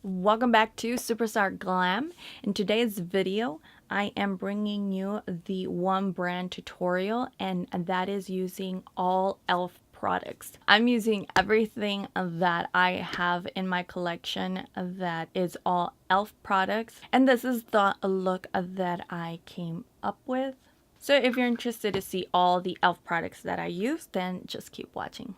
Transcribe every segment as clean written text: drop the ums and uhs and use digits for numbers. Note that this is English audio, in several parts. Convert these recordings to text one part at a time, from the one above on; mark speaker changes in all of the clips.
Speaker 1: Welcome back to Superstarglam. In today's video, I am bringing you the one brand tutorial, and that is using all e.l.f. products. I'm using everything that I have in my collection that is all e.l.f. products, and this is the look that I came up with. So if you're interested to see all the e.l.f. products that I use, then just keep watching.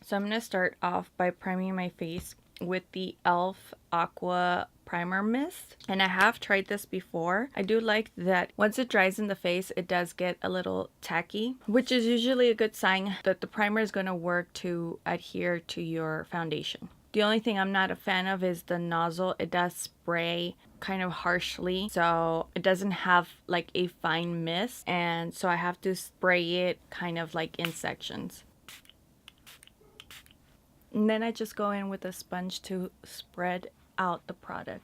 Speaker 1: So I'm going to start off by priming my face with the e.l.f. Aqua Primer Mist. And I have tried this before. I do like that once it dries in the face, it does get a little tacky, which is usually a good sign that the primer is going to work to adhere to your foundation. The only thing I'm not a fan of is the nozzle. It does spray kind of harshly, so it doesn't have like a fine mist, and so I have to spray it kind of like in sections. And then I just go in with a sponge to spread out the product.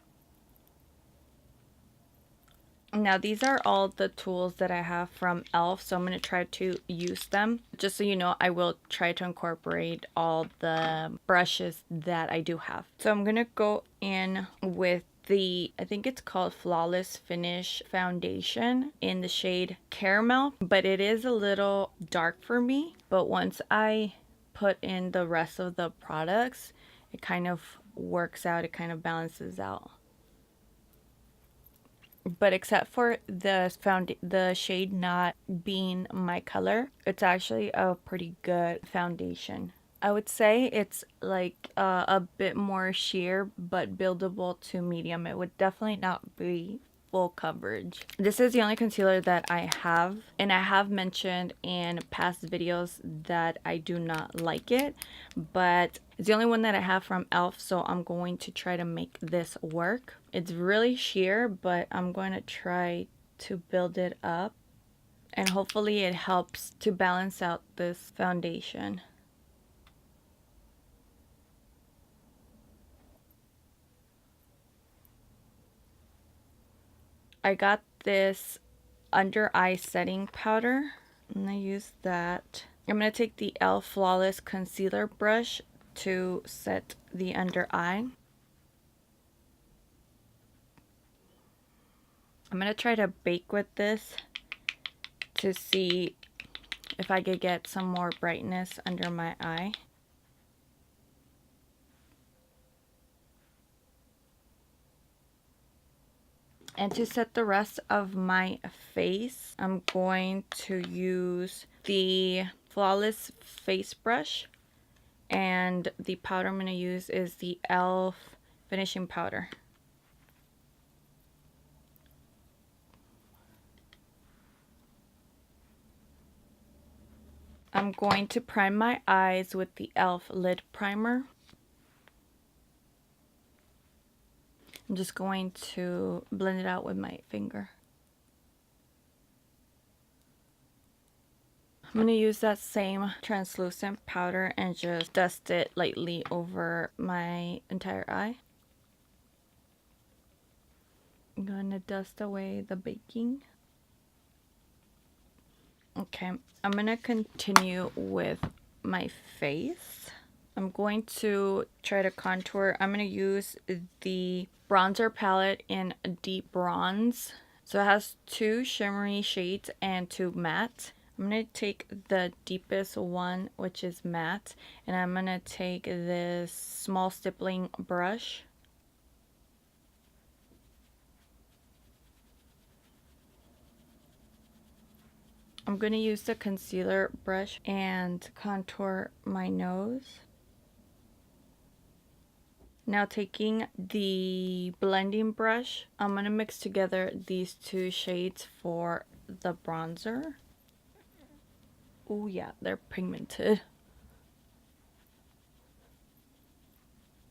Speaker 1: Now these are all the tools that I have from e.l.f. so I'm going to try to use them. Just so you know, I will try to incorporate all the brushes that I do have. So I'm going to go in with the, I think it's called Flawless Finish Foundation in the shade Caramel, but it is a little dark for me. But once I put in the rest of the products, it kind of works out, it kind of balances out. But except for the shade not being my color, it's actually a pretty good foundation. I would say it's like a bit more sheer but buildable to medium. It would definitely not be full coverage. This is the only concealer that I have, and I have mentioned in past videos that I do not like it, but it's the only one that I have from e.l.f. so I'm going to try to make this work. It's really sheer, but I'm going to try to build it up, and hopefully it helps to balance out this foundation. I got this under eye setting powder, and I use that. I'm going to take the e.l.f. Flawless Concealer brush to set the under eye. I'm going to try to bake with this to see if I could get some more brightness under my eye. And to set the rest of my face, I'm going to use the Flawless Face Brush, and the powder I'm going to use is the e.l.f. Finishing Powder. I'm going to prime my eyes with the e.l.f. Lid Primer. I'm just going to blend it out with my finger. I'm going to use that same translucent powder and just dust it lightly over my entire eye. I'm going to dust away the baking. Okay, I'm going to continue with my face. I'm going to try to contour. I'm going to use the bronzer palette in Deep Bronze. So it has 2 shimmery shades and 2 matte. I'm going to take the deepest one, which is matte, and I'm going to take this small stippling brush. I'm going to use the concealer brush and contour my nose. Now taking the blending brush, I'm going to mix together these 2 shades for the bronzer. Oh yeah, they're pigmented.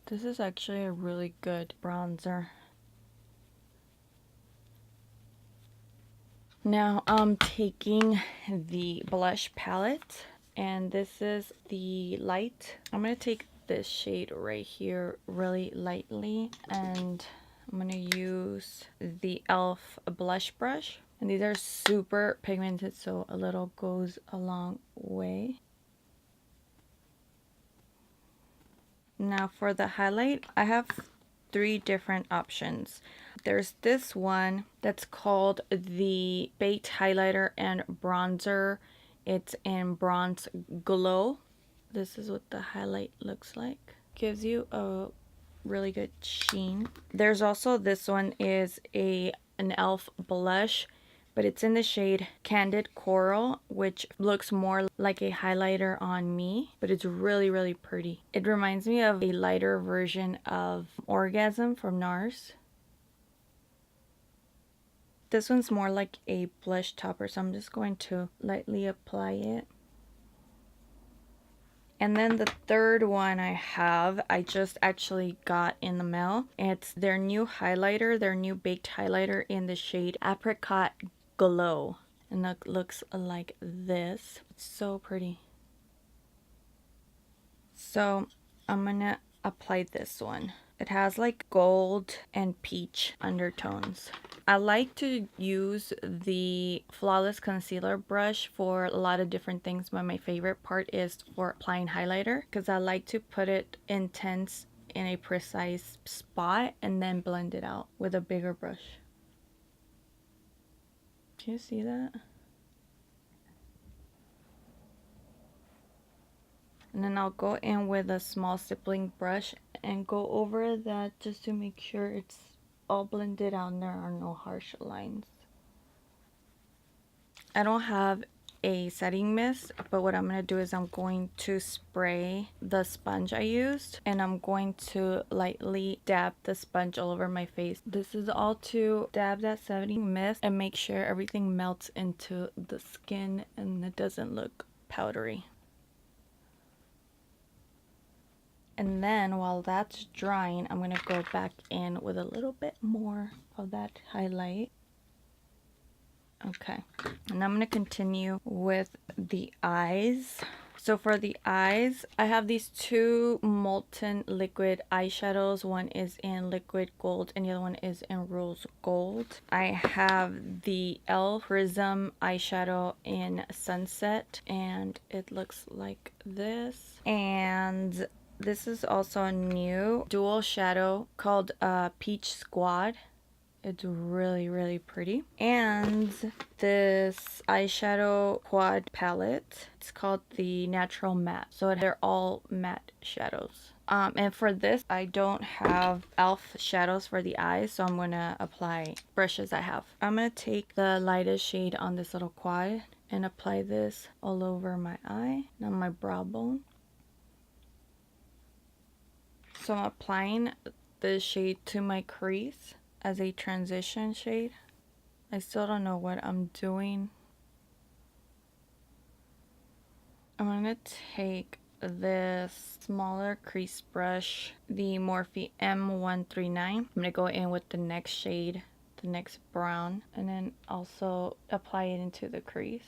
Speaker 1: This is actually a really good bronzer. Now I'm taking the blush palette, and this is the light. I'm going to take this shade right here really lightly, and I'm going to use the e.l.f. blush brush. And these are super pigmented, so a little goes a long way. Now for the highlight, I have three different options. There's this one that's called the Baked Highlighter and Bronzer. It's in Bronze Glow. This is what the highlight looks like. Gives you a really good sheen. There's also this one is an e.l.f. blush, but it's in the shade Candid Coral, which looks more like a highlighter on me, but it's really pretty. It reminds me of a lighter version of Orgasm from NARS. This one's more like a blush topper, so I'm just going to lightly apply it. And then the third one I just actually got in the mail. It's their new highlighter, their new baked highlighter in the shade Apricot Glow. And it looks like this. It's so pretty. So I'm gonna apply this one. It has like gold and peach undertones. I like to use the Flawless Concealer brush for a lot of different things, but my favorite part is for applying highlighter because I like to put it intense in a precise spot and then blend it out with a bigger brush. Can you see that? And then I'll go in with a small stippling brush and go over that just to make sure it's all blended out and there are no harsh lines. I don't have a setting mist, but what I'm going to do is I'm going to spray the sponge I used and I'm going to lightly dab the sponge all over my face. This is all to dab that setting mist and make sure everything melts into the skin and it doesn't look powdery. And then while that's drying, I'm going to go back in with a little bit more of that highlight. Okay, and I'm going to continue with the eyes. So for the eyes, I have these two molten liquid eyeshadows. One is in liquid gold and the other one is in rose gold. I have the e.l.f. Prism eyeshadow in Sunset and it looks like this. And this is also a new dual shadow called Peach Squad. It's really pretty. And this eyeshadow quad palette, it's called the Natural Matte. So they're all matte shadows. And for this, I don't have e.l.f. shadows for the eyes, so I'm going to apply brushes I have. I'm going to take the lightest shade on this little quad and apply this all over my eye and on my brow bone. So I'm applying this shade to my crease as a transition shade. I still don't know what I'm doing. I'm going to take this smaller crease brush, the Morphe M139. I'm going to go in with the next shade, the next brown, and then also apply it into the crease.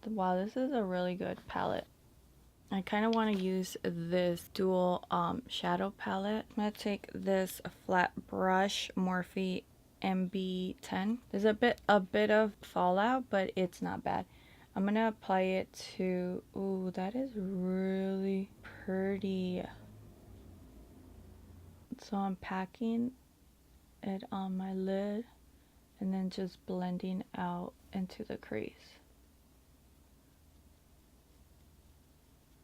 Speaker 1: Wow, this is a really good palette. I kind of want to use this dual shadow palette. I'm going to take this flat brush, Morphe MB10. There's a bit of fallout, but it's not bad. I'm going to apply it to, ooh, that is really pretty. So I'm packing it on my lid and then just blending out into the crease.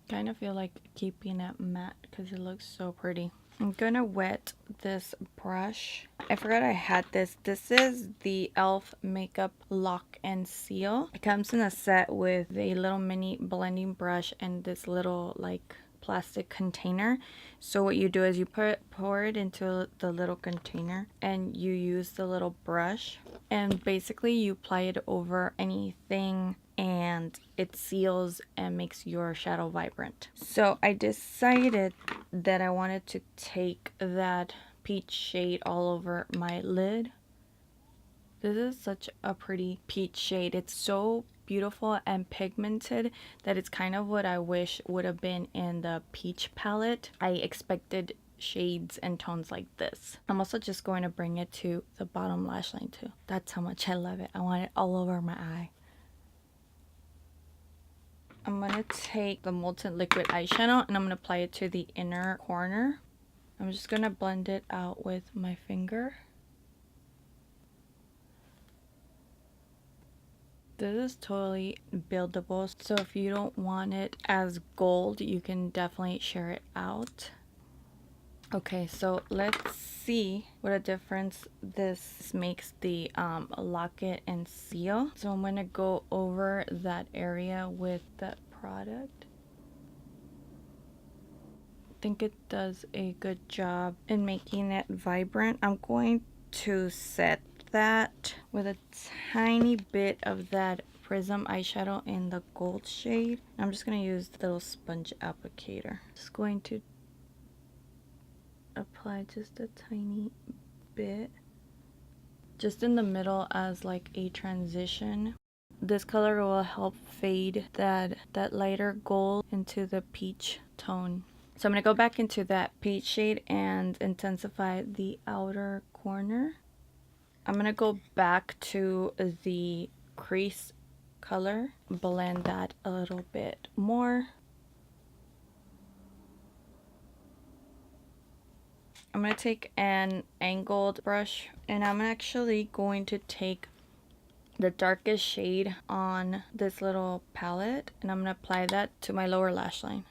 Speaker 1: Kind of feel like keeping it matte because it looks so pretty. I'm gonna wet this brush. I forgot I had this. This is the e.l.f. Makeup Lock and Seal. It comes in a set with a little mini blending brush and this little like plastic container. So what you do is you pour it into the little container and you use the little brush and basically you apply it over anything and it seals and makes your shadow vibrant. So I decided that I wanted to take that peach shade all over my lid. This is such a pretty peach shade. It's so beautiful and pigmented that it's kind of what I wish would have been in the peach palette. I expected shades and tones like this. I'm also just going to bring it to the bottom lash line too. That's how much I love it. I want it all over my eye. I'm going to take the molten liquid eyeshadow and I'm going to apply it to the inner corner I'm just gonna blend it out with my finger. This is totally buildable, so if you don't want it as gold, you can definitely share it out. Okay, so let's see what a difference this makes the locket and seal. So I'm gonna go over that area with that product. I think it does a good job in making it vibrant. I'm going to set that with a tiny bit of that Prism eyeshadow in the gold shade. I'm just going to use the little sponge applicator. Just going to apply just a tiny bit. Just in the middle as like a transition. This color will help fade that lighter gold into the peach tone. So I'm going to go back into that peach shade and intensify the outer corner. I'm going to go back to the crease color, blend that a little bit more. I'm going to take an angled brush and I'm actually going to take the darkest shade on this little palette and I'm going to apply that to my lower lash line.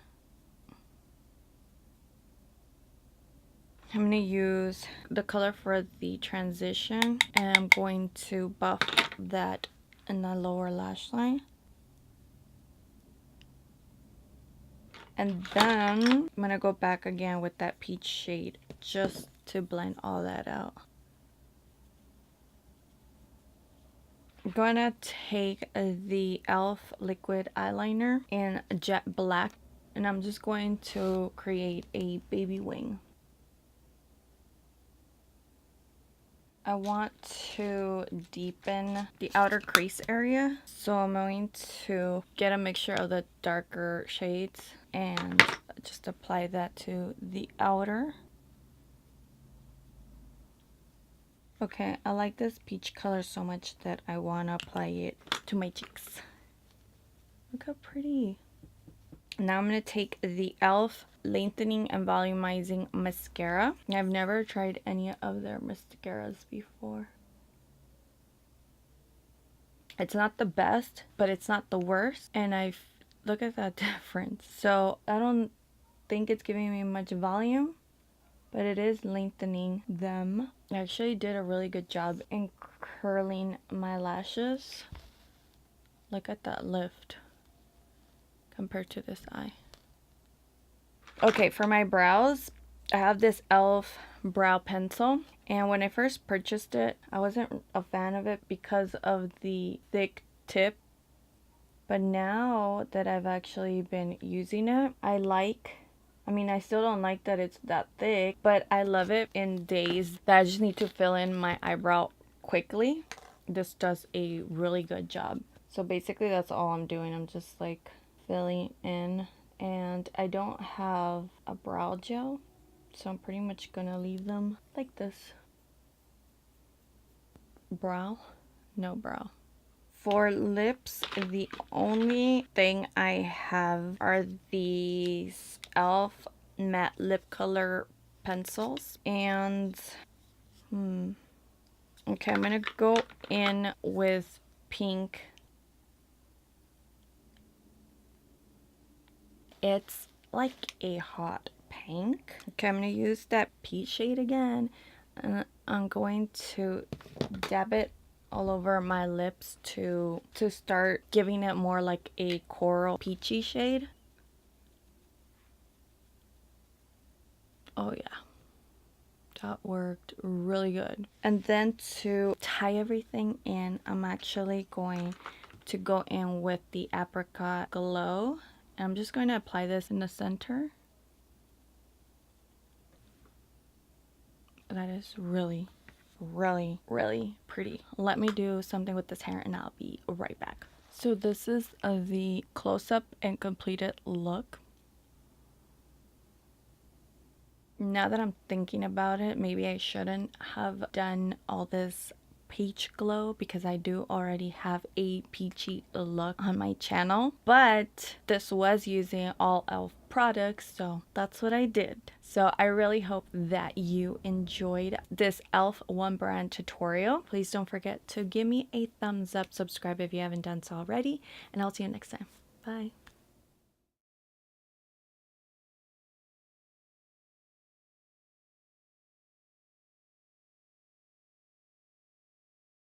Speaker 1: I'm going to use the color for the transition and I'm going to buff that in the lower lash line. And then I'm going to go back again with that peach shade just to blend all that out. I'm going to take the e.l.f. liquid eyeliner in jet black and I'm just going to create a baby wing. I want to deepen the outer crease area, so I'm going to get a mixture of the darker shades and just apply that to the outer. Okay, I like this peach color so much that I want to apply it to my cheeks. Look how pretty. Now I'm going to take the e.l.f. lengthening and volumizing mascara. I've never tried any of their mascaras before. It's not the best, but it's not the worst. And look at that difference. So I don't think it's giving me much volume, but it is lengthening them. I actually did a really good job in curling my lashes. Look at that lift compared to this eye. Okay, for my brows, I have this e.l.f. brow pencil. And when I first purchased it, I wasn't a fan of it because of the thick tip. But now that I've actually been using it, I still don't like that it's that thick, but I love it in days that I just need to fill in my eyebrow quickly. This does a really good job. So basically that's all I'm doing. I'm just like filling in, and I don't have a brow gel, so I'm pretty much gonna leave them like this. Brow, no brow. For lips, the only thing I have are these e.l.f. matte lip color pencils, and okay, I'm gonna go in with pink. It's like a hot pink. Okay, I'm gonna use that peach shade again, and I'm going to dab it all over my lips to start giving it more like a coral peachy shade. Oh yeah, that worked really good. And then to tie everything in, I'm actually going to go in with the Apricot Glow. I'm just going to apply this in the center. That is really, really, really pretty. Let me do something with this hair and I'll be right back. So this is the close-up and completed look. Now that I'm thinking about it, maybe I shouldn't have done all this peach glow because I do already have a peachy look on my channel. But this was using all e.l.f. products, so that's what I did. So I really hope that you enjoyed this e.l.f. one brand tutorial. Please don't forget to give me a thumbs up, subscribe if you haven't done so already, and I'll see you next time. Bye.